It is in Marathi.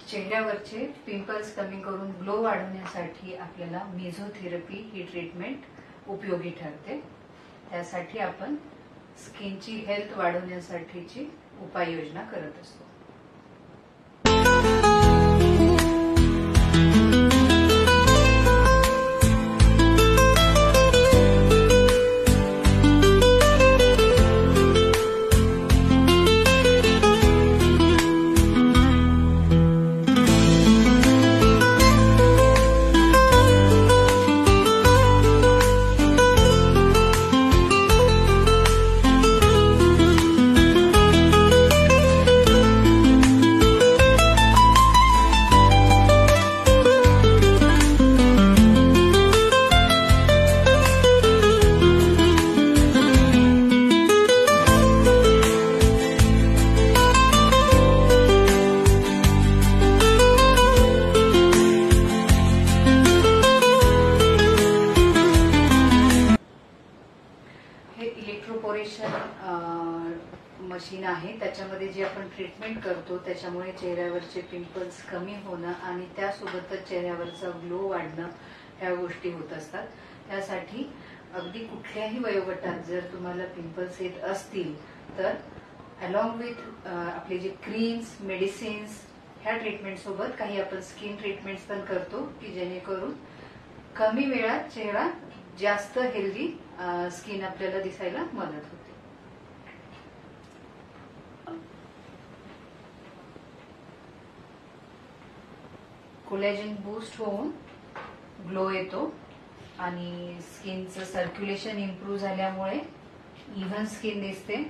चेहऱ्यावरचे पिंपल्स कमी करून ग्लो वाढवण्यासाठी आपल्याला मेझोथेरपी ही ट्रीटमेंट उपयोगी ठरते। त्यासाठी आपण स्किनची हेल्थ वाढवण्यासाठीची उपाययोजना करत असतो। इलेक्ट्रोपोरेशन मशीन आहे, त्याच्यामध्ये जी आपण ट्रीटमेंट करतो त्याच्यामुळे चेहऱ्यावरचे पिंपल्स कमी होणं आणि त्यासोबतच चेहऱ्यावरचा ग्लो वाढणं ह्या गोष्टी होत असतात। त्यासाठी अगदी कुठल्याही वयोगटात जर तुम्हाला पिंपल्स येत असतील तर अलॉंग विथ आपले जे क्रीम्स, मेडिसिन्स ह्या ट्रीटमेंट सोबत काही आपण स्किन ट्रीटमेंट्स पण करतो की जेणेकरून कमी वेळात चेहरा जास्त हेल्दी स्किन आपल्याला दिसायला मदत होते। कोलॅजन बूस्ट होऊन ग्लो येतो आणि स्किनचं सर्क्युलेशन इम्प्रूव्ह झाल्यामुळे इव्हन स्किन दिसते।